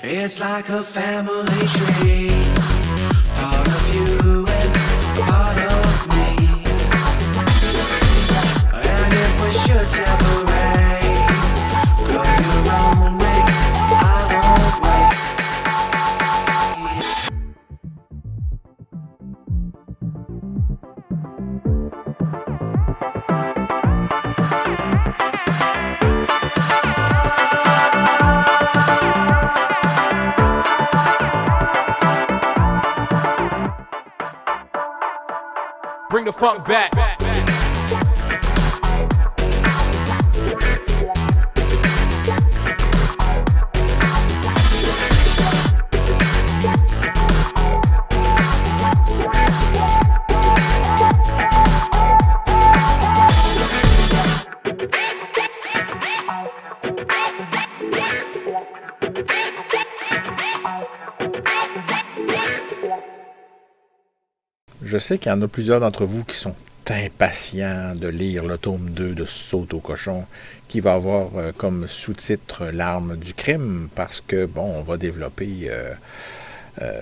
It's like a family tree, part of you and part of me. And if we should separate, go your own way, I won't wait. Bring the funk back. Je sais qu'il y en a plusieurs d'entre vous qui sont impatients de lire le tome 2 de Saute au cochon, qui va avoir comme sous-titre L'arme du crime, parce que, bon, on va développer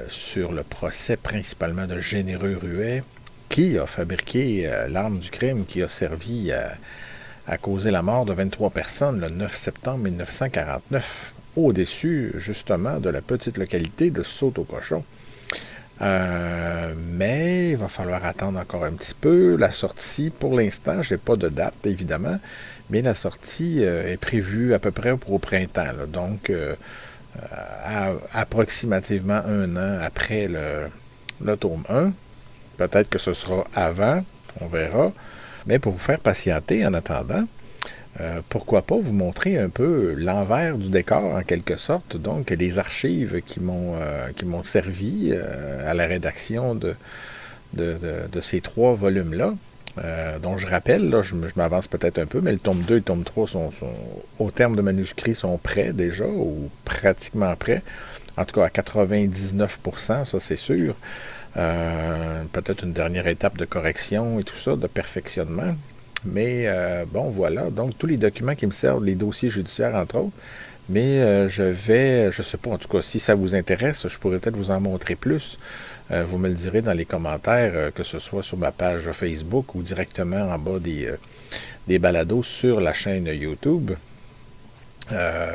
sur le procès principalement de Généreux Ruet, qui a fabriqué l'arme du crime qui a servi à causer la mort de 23 personnes le 9 septembre 1949, au-dessus, justement, de la petite localité de Saute au cochon. Mais il va falloir attendre encore un petit peu. La sortie, pour l'instant, je n'ai pas de date, évidemment, mais la sortie est prévue à peu près pour au printemps. Là, donc, approximativement 1 an après le tome 1. Peut-être que ce sera avant, on verra. Mais pour vous faire patienter en attendant, pourquoi pas vous montrer un peu l'envers du décor en quelque sorte, donc les archives qui m'ont servi à la rédaction de ces 3 volumes-là, dont je rappelle, là, je m'avance peut-être un peu, mais le tome 2 et le tome 3 sont au terme de manuscrits sont prêts déjà, ou pratiquement prêts, en tout cas à 99%, ça c'est sûr. Peut-être une dernière étape de correction et tout ça, de perfectionnement. Mais bon, voilà. Donc, tous les documents qui me servent, les dossiers judiciaires, entre autres. Mais je sais pas, en tout cas, si ça vous intéresse, je pourrais peut-être vous en montrer plus. Vous me le direz dans les commentaires, que ce soit sur ma page Facebook ou directement en bas des balados sur la chaîne YouTube.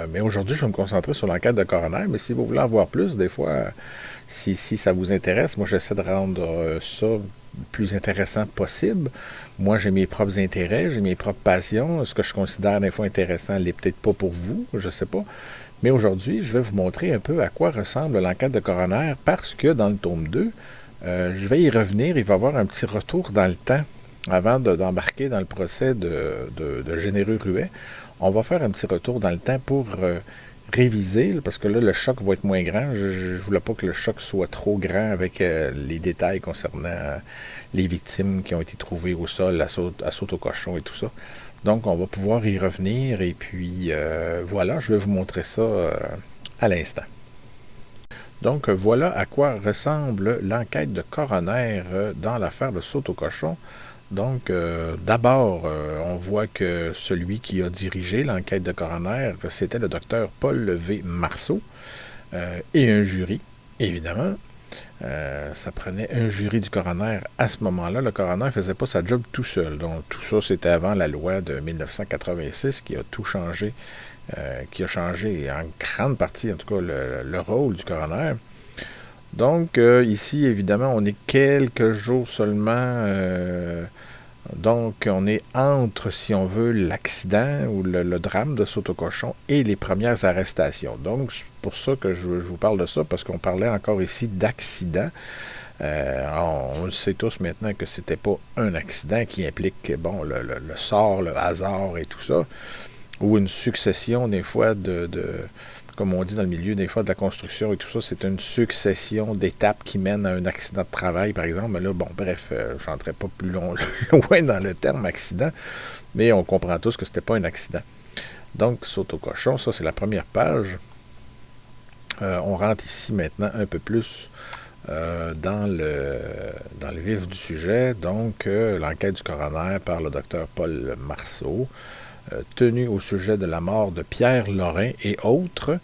Mais aujourd'hui, je vais me concentrer sur l'enquête de coroner. Mais si vous voulez en voir plus, des fois, si ça vous intéresse, moi, j'essaie de rendre ça le plus intéressant possible. Moi, j'ai mes propres intérêts, j'ai mes propres passions. Ce que je considère des fois intéressant n'est peut-être pas pour vous, je ne sais pas. Mais aujourd'hui, je vais vous montrer un peu à quoi ressemble l'enquête de coroner, parce que dans le tome 2, je vais y revenir. Il va y avoir un petit retour dans le temps avant d'embarquer dans le procès de Généreux Ruet. On va faire un petit retour dans le temps pour réviser, parce que là, le choc va être moins grand. Je ne voulais pas que le choc soit trop grand avec les détails concernant les victimes qui ont été trouvées au sol à saute au cochon et tout ça. Donc, on va pouvoir y revenir et puis voilà, je vais vous montrer ça à l'instant. Donc, voilà à quoi ressemble l'enquête de coroner dans l'affaire de Saute au cochon. Donc, d'abord, on voit que celui qui a dirigé l'enquête de coroner, c'était le docteur Paul V. Marceau et un jury, évidemment. Ça prenait un jury du coroner à ce moment-là. Le coroner ne faisait pas sa job tout seul. Donc, tout ça, c'était avant la loi de 1986 qui a tout changé, qui a changé en grande partie, en tout cas, le rôle du coroner. Donc, ici, évidemment, on est quelques jours seulement Donc, on est entre, si on veut, l'accident ou le drame de Saut-au-Cochon et les premières arrestations. Donc, c'est pour ça que je vous parle de ça, parce qu'on parlait encore ici d'accident. On le sait tous maintenant que c'était pas un accident qui implique le sort, le hasard et tout ça, ou une succession des fois comme on dit dans le milieu, des fois de la construction et tout ça, c'est une succession d'étapes qui mènent à un accident de travail, par exemple. Mais là, je n'entrerai pas plus loin dans le terme accident, mais on comprend tous que c'était pas un accident. Donc, Saut-au-Cochon, ça c'est la première page. On rentre ici maintenant un peu plus dans le vif du sujet. Donc, l'enquête du coroner par le docteur Paul Marceau, tenue au sujet de la mort de Pierre Lorrain et autres.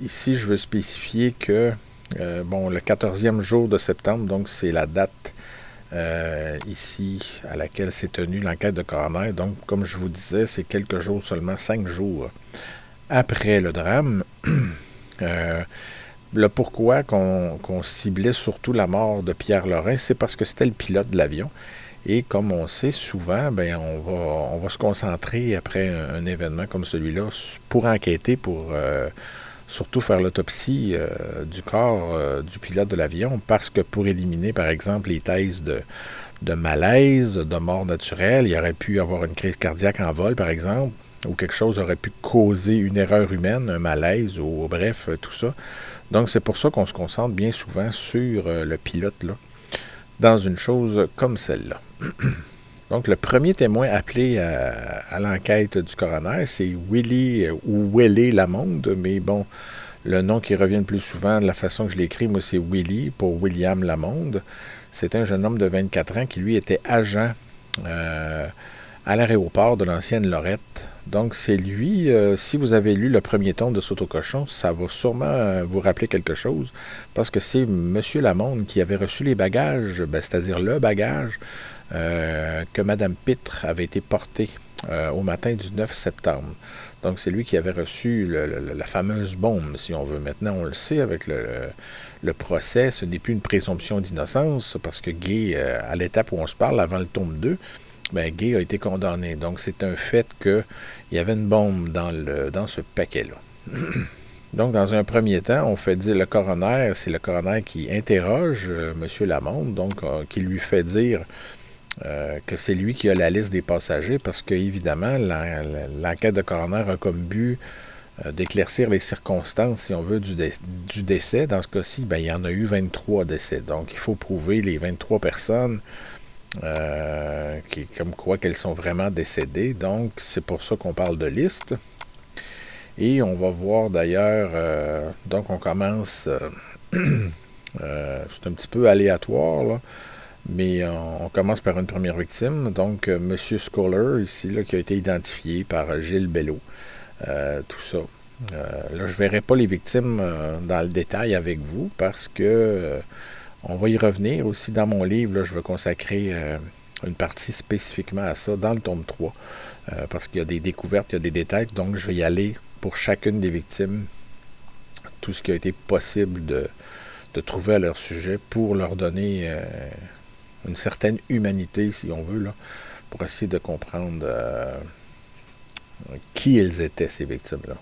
Ici, je veux spécifier que le 14e jour de septembre, donc c'est la date ici à laquelle s'est tenue l'enquête de coroner. Donc, comme je vous disais, c'est quelques jours seulement, 5 jours après le drame. Le pourquoi qu'on ciblait surtout la mort de Pierre Lorrain, c'est parce que c'était le pilote de l'avion. Et comme on sait souvent, on va se concentrer après un événement comme celui-là pour enquêter, pour surtout faire l'autopsie du corps du pilote de l'avion, parce que pour éliminer, par exemple, les thèses de malaise, de mort naturelle, il aurait pu avoir une crise cardiaque en vol, par exemple, ou quelque chose aurait pu causer une erreur humaine, un malaise, ou bref, tout ça. Donc, c'est pour ça qu'on se concentre bien souvent sur le pilote, là, dans une chose comme celle-là. Donc, le premier témoin appelé à l'enquête du coroner, c'est Willie ou Willie Lamonde, mais bon, le nom qui revient le plus souvent, de la façon que je l'écris, moi, c'est Willie, pour William Lamonde. C'est un jeune homme de 24 ans qui, lui, était agent à l'aéroport de l'ancienne Lorette. Donc, c'est lui, si vous avez lu le premier tome de Saut-au-Cochon, ça va sûrement vous rappeler quelque chose, parce que c'est M. Lamonde qui avait reçu les bagages, c'est-à-dire le bagage que Mme Pitre avait été porté au matin du 9 septembre. Donc, c'est lui qui avait reçu la fameuse bombe, si on veut. Maintenant, on le sait, avec le procès, ce n'est plus une présomption d'innocence, parce que Gay, à l'étape où on se parle, avant le tome 2, Gay a été condamné. Donc, c'est un fait qu'il y avait une bombe dans ce paquet-là. Donc, dans un premier temps, on fait dire le coroner, c'est le coroner qui interroge M. Lamonde, donc qui lui fait dire que c'est lui qui a la liste des passagers, parce qu'évidemment, l'enquête de coroner a comme but d'éclaircir les circonstances, si on veut, du décès. Dans ce cas-ci, il y en a eu 23 décès. Donc, il faut prouver les 23 personnes comme quoi qu'elles sont vraiment décédées. Donc, c'est pour ça qu'on parle de liste. Et on va voir d'ailleurs, donc on commence, c'est un petit peu aléatoire, là, mais on commence par une première victime, donc M. Scholar, ici, là, qui a été identifié par Gilles Bello, tout ça. Là, je ne verrai pas les victimes dans le détail avec vous, parce que on va y revenir aussi dans mon livre. Là, je vais consacrer une partie spécifiquement à ça dans le tome 3, parce qu'il y a des découvertes, il y a des détails, donc je vais y aller pour chacune des victimes, tout ce qui a été possible de trouver à leur sujet pour leur donner une certaine humanité, si on veut, là, pour essayer de comprendre qui elles étaient, ces victimes-là.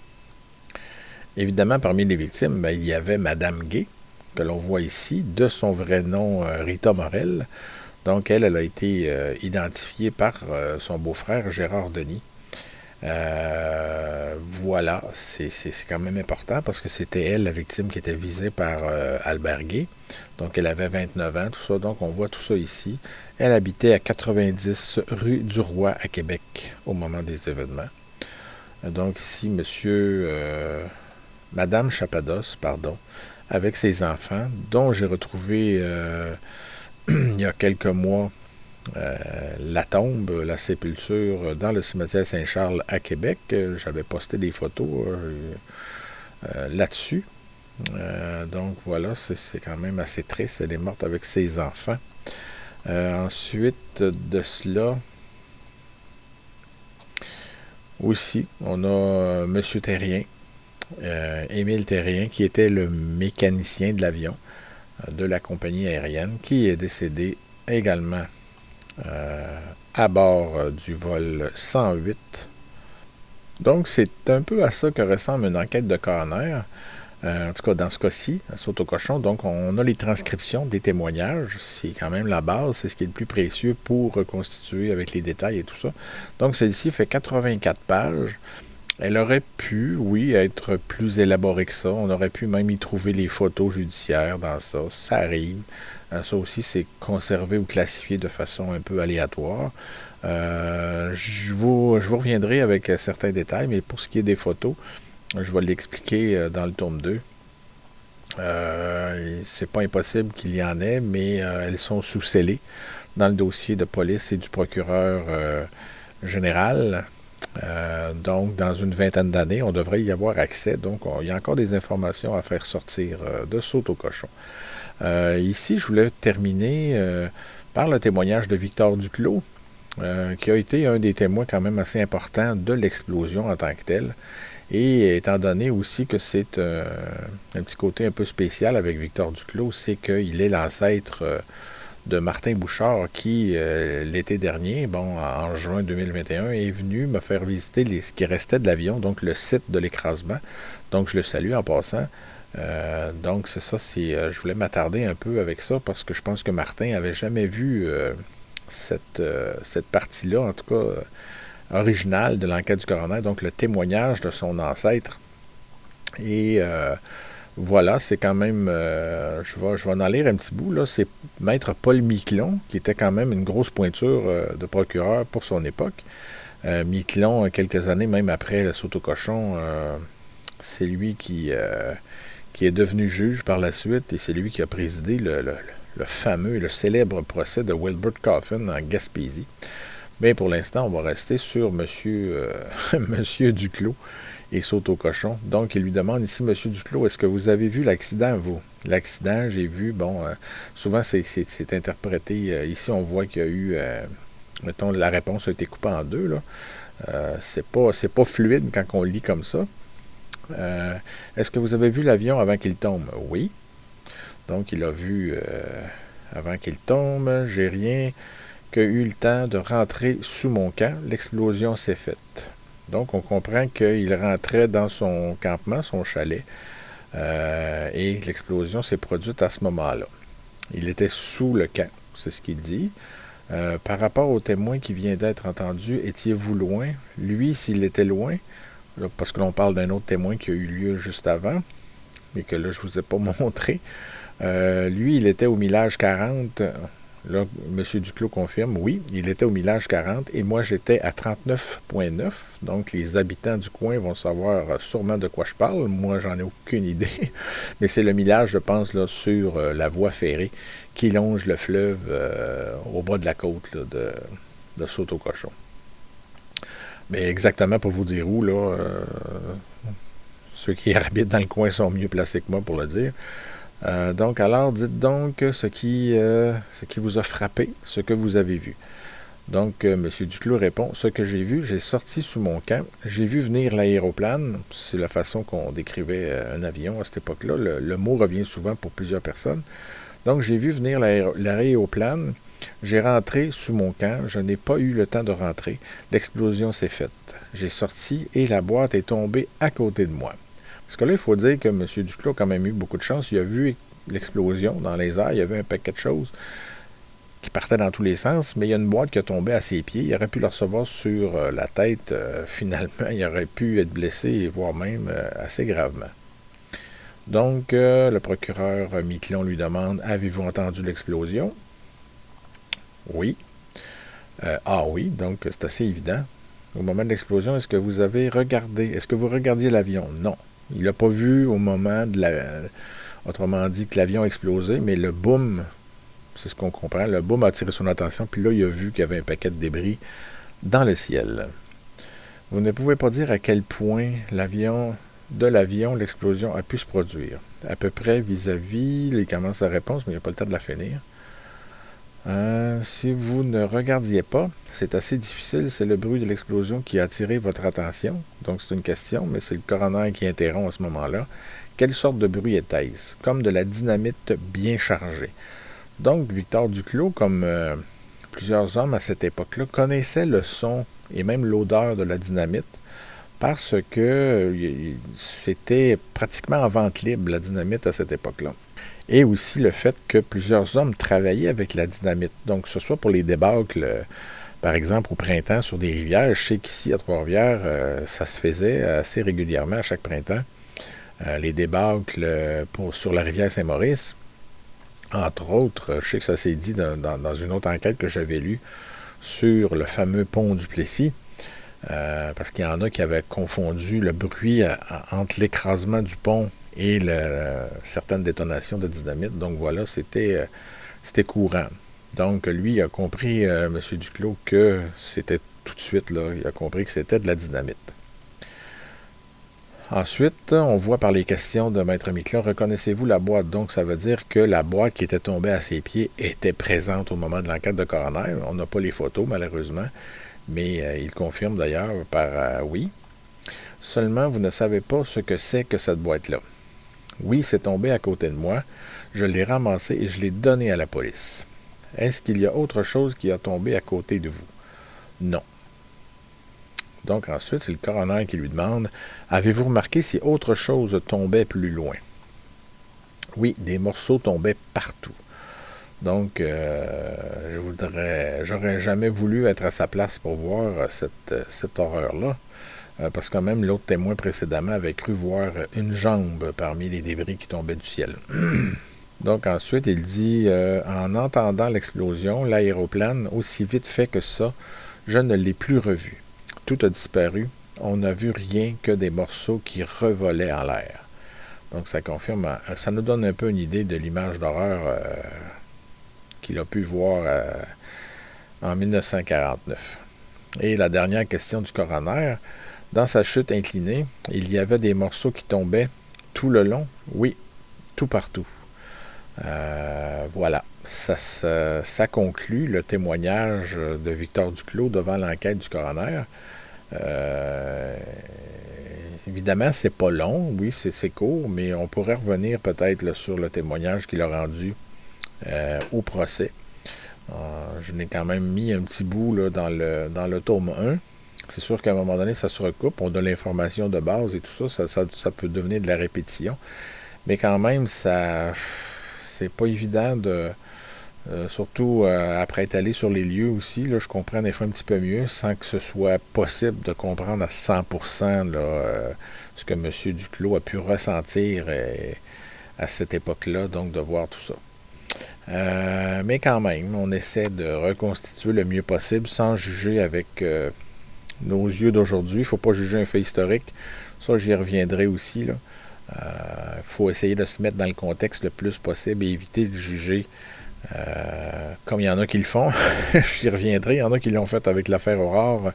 Évidemment, parmi les victimes, il y avait Madame Gay, que l'on voit ici, de son vrai nom Rita Morel. Donc, elle a été identifiée par son beau-frère Gérard Denis. Voilà, c'est quand même important, parce que c'était elle, la victime, qui était visée par Albert Gay. Donc, elle avait 29 ans, tout ça. Donc, on voit tout ça ici. Elle habitait à 90 rue du Roi à Québec au moment des événements. Donc, ici, Madame Chapados, avec ses enfants, dont j'ai retrouvé il y a quelques mois la tombe, la sépulture dans le cimetière Saint-Charles à Québec. J'avais posté des photos là-dessus. Donc voilà, c'est quand même assez triste. Elle est morte avec ses enfants. Ensuite de cela, aussi, on a M. Terrien, Émile Terrien, qui était le mécanicien de l'avion de la compagnie aérienne, qui est décédé également à bord du vol 108. Donc, c'est un peu à ça que ressemble une enquête de coroner. En tout cas, dans ce cas-ci, à Saute-au-Cochon, donc on a les transcriptions des témoignages. C'est quand même la base, c'est ce qui est le plus précieux pour reconstituer avec les détails et tout ça. Donc, celle-ci fait 84 pages. Elle aurait pu, oui, être plus élaborée que ça. On aurait pu même y trouver les photos judiciaires dans ça. Ça arrive. Ça aussi, c'est conservé ou classifié de façon un peu aléatoire. Je vous reviendrai avec certains détails, mais pour ce qui est des photos, je vais l'expliquer dans le tome 2. C'est pas impossible qu'il y en ait, mais elles sont sous-scellées dans le dossier de police et du procureur général. Donc, dans une vingtaine d'années, on devrait y avoir accès. Donc, il y a encore des informations à faire sortir de Saute-au-Cochon. Ici, je voulais terminer par le témoignage de Victor Duclos, qui a été un des témoins quand même assez importants de l'explosion en tant que telle. Et étant donné aussi que c'est un petit côté un peu spécial avec Victor Duclos, c'est qu'il est l'ancêtre de Martin Bouchard qui, l'été dernier, en juin 2021, est venu me faire visiter ce qui restait de l'avion, donc le site de l'écrasement. Donc je le salue en passant. Donc c'est ça, je voulais m'attarder un peu avec ça parce que je pense que Martin avait jamais vu cette partie-là, en tout cas originale de l'enquête du coroner, donc le témoignage de son ancêtre. Et voilà, c'est quand même, je vais en lire un petit bout, là, c'est Maître Paul Miquelon, qui était quand même une grosse pointure de procureur pour son époque. Miquelon, quelques années même après le Saute-au-Cochon, c'est lui qui est devenu juge par la suite, et c'est lui qui a présidé le fameux, le célèbre procès de Wilbert Coffin en Gaspésie. Mais pour l'instant, on va rester sur Monsieur Duclos et Saute-au-Cochon. Donc, il lui demande ici, Monsieur Duclos, est-ce que vous avez vu l'accident, vous? L'accident, j'ai vu, souvent c'est interprété, ici on voit qu'il y a eu, mettons, la réponse a été coupée en deux, là. C'est pas fluide quand on lit comme ça. Est-ce que vous avez vu l'avion avant qu'il tombe? Oui. Donc, il a vu avant qu'il tombe. J'ai rien que eu le temps de rentrer sous mon camp. L'explosion s'est faite. Donc, on comprend qu'il rentrait dans son campement, son chalet, et l'explosion s'est produite à ce moment-là. Il était sous le camp, c'est ce qu'il dit. Par rapport au témoin qui vient d'être entendu, étiez-vous loin? Lui, s'il était loin, là, parce que l'on parle d'un autre témoin qui a eu lieu juste avant, mais que là, je ne vous ai pas montré. Lui, il était au millage 40. Là, M. Duclos confirme, oui, il était au millage 40 et moi, j'étais à 39,9. Donc, les habitants du coin vont savoir sûrement de quoi je parle. Moi, j'en ai aucune idée. Mais c'est le millage, je pense, là, sur la voie ferrée qui longe le fleuve au bas de la côte là, de Saute-au-Cochon. Mais exactement pour vous dire où, là, ceux qui habitent dans le coin sont mieux placés que moi pour le dire. Donc, alors, dites donc ce qui vous a frappé, ce que vous avez vu. Donc, M. Duclos répond, ce que j'ai vu, j'ai sorti sous mon camp, j'ai vu venir l'aéroplane, c'est la façon qu'on décrivait un avion à cette époque-là, le mot revient souvent pour plusieurs personnes. Donc, j'ai vu venir l'aéroplane, j'ai rentré sous mon camp, je n'ai pas eu le temps de rentrer, l'explosion s'est faite. J'ai sorti et la boîte est tombée à côté de moi. Parce que là, il faut dire que M. Duclos a quand même eu beaucoup de chance. Il a vu l'explosion dans les airs. Il y avait un paquet de choses qui partaient dans tous les sens, mais il y a une boîte qui a tombé à ses pieds. Il aurait pu le recevoir sur la tête. Finalement, il aurait pu être blessé, voire même assez gravement. Donc, le procureur Miquelon lui demande, avez-vous entendu l'explosion? Oui. Oui, donc c'est assez évident. Au moment de l'explosion, est-ce que vous avez regardé? Est-ce que vous regardiez l'avion? Non. Il n'a pas vu au moment autrement dit que l'avion a explosé, mais le boom, c'est ce qu'on comprend, le boom a attiré son attention, puis là, il a vu qu'il y avait un paquet de débris dans le ciel. Vous ne pouvez pas dire à quel point l'explosion a pu se produire. À peu près vis-à-vis, il commence la réponse, mais il n'y a pas le temps de la finir. Si vous ne regardiez pas, c'est assez difficile, c'est le bruit de l'explosion qui a attiré votre attention. Donc c'est une question, mais c'est le coroner qui interrompt à ce moment-là. Quelle sorte de bruit était-ce? Comme de la dynamite bien chargée. Donc Victor Duclos, comme plusieurs hommes à cette époque-là connaissaient le son et même l'odeur de la dynamite parce que c'était pratiquement en vente libre, la dynamite, à cette époque-là. Et aussi le fait que plusieurs hommes travaillaient avec la dynamite. Donc, que ce soit pour les débâcles, par exemple, au printemps sur des rivières. Je sais qu'ici, à Trois-Rivières, ça se faisait assez régulièrement à chaque printemps. Les débâcles sur la rivière Saint-Maurice, entre autres, je sais que ça s'est dit dans une autre enquête que j'avais lue sur le fameux pont du Plessis, parce qu'il y en a qui avaient confondu le bruit entre l'écrasement du pont et certaines détonations de dynamite. Donc voilà, c'était courant. Donc lui, il a compris, M. Duclos, que c'était tout de suite, là, il a compris que c'était de la dynamite. Ensuite, on voit par les questions de Maître Miquelon, reconnaissez-vous la boîte? Donc, ça veut dire que la boîte qui était tombée à ses pieds était présente au moment de l'enquête de coroner. On n'a pas les photos, malheureusement, mais il confirme d'ailleurs par oui. Seulement, vous ne savez pas ce que c'est que cette boîte-là. Oui, c'est tombé à côté de moi. Je l'ai ramassé et je l'ai donné à la police. Est-ce qu'il y a autre chose qui a tombé à côté de vous? Non. Donc ensuite, c'est le coroner qui lui demande « Avez-vous remarqué si autre chose tombait plus loin? » Oui, des morceaux tombaient partout. Donc, j'aurais jamais voulu être à sa place pour voir cette horreur-là, parce que même l'autre témoin précédemment avait cru voir une jambe parmi les débris qui tombaient du ciel. Donc ensuite, il dit « En entendant l'explosion, l'aéroplane, aussi vite fait que ça, je ne l'ai plus revu. Tout a disparu. On n'a vu rien que des morceaux qui revolaient en l'air. » Donc ça confirme, ça nous donne un peu une idée de l'image d'horreur qu'il a pu voir en 1949. Et la dernière question du coroner, dans sa chute inclinée, il y avait des morceaux qui tombaient tout le long? Oui, tout partout. Voilà, ça conclut le témoignage de Victor Duclos devant l'enquête du coroner. Évidemment, c'est pas long, oui, c'est court, mais on pourrait revenir peut-être là, sur le témoignage qu'il a rendu au procès. Je n'ai quand même mis un petit bout là, dans le tome 1. C'est sûr qu'à un moment donné, ça se recoupe, on donne l'information de base et tout ça, ça peut devenir de la répétition. Mais quand même, c'est pas évident de... surtout après être allé sur les lieux aussi, là, je comprends des fois un petit peu mieux sans que ce soit possible de comprendre à 100% ce que M. Duclos a pu ressentir à cette époque-là, donc de voir tout ça. Mais quand même, on essaie de reconstituer le mieux possible sans juger avec nos yeux d'aujourd'hui. Il ne faut pas juger un fait historique. Ça, j'y reviendrai aussi, là. Il faut essayer de se mettre dans le contexte le plus possible et éviter de juger comme il y en a qui le font. J'y reviendrai. Il y en a qui l'ont fait avec l'affaire Aurore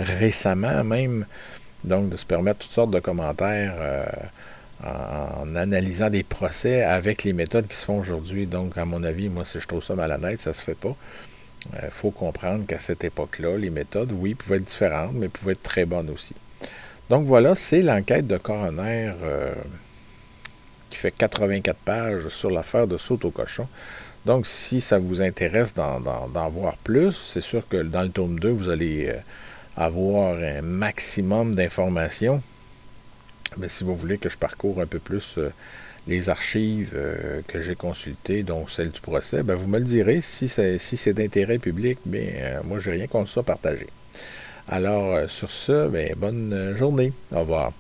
récemment même. Donc, de se permettre toutes sortes de commentaires en analysant des procès avec les méthodes qui se font aujourd'hui. Donc, à mon avis, moi, si je trouve ça malhonnête, ça se fait pas. Il faut comprendre qu'à cette époque-là, les méthodes, oui, pouvaient être différentes, mais pouvaient être très bonnes aussi. Donc voilà, c'est l'enquête de coroner qui fait 84 pages sur l'affaire de Saute au cochon. Donc si ça vous intéresse d'en voir plus, c'est sûr que dans le tome 2, vous allez avoir un maximum d'informations. Mais si vous voulez que je parcours un peu plus les archives que j'ai consultées, dont celle du procès, ben vous me le direz. Si c'est d'intérêt public, moi, j'ai rien contre ça partager. Alors, sur ce, bonne journée. Au revoir.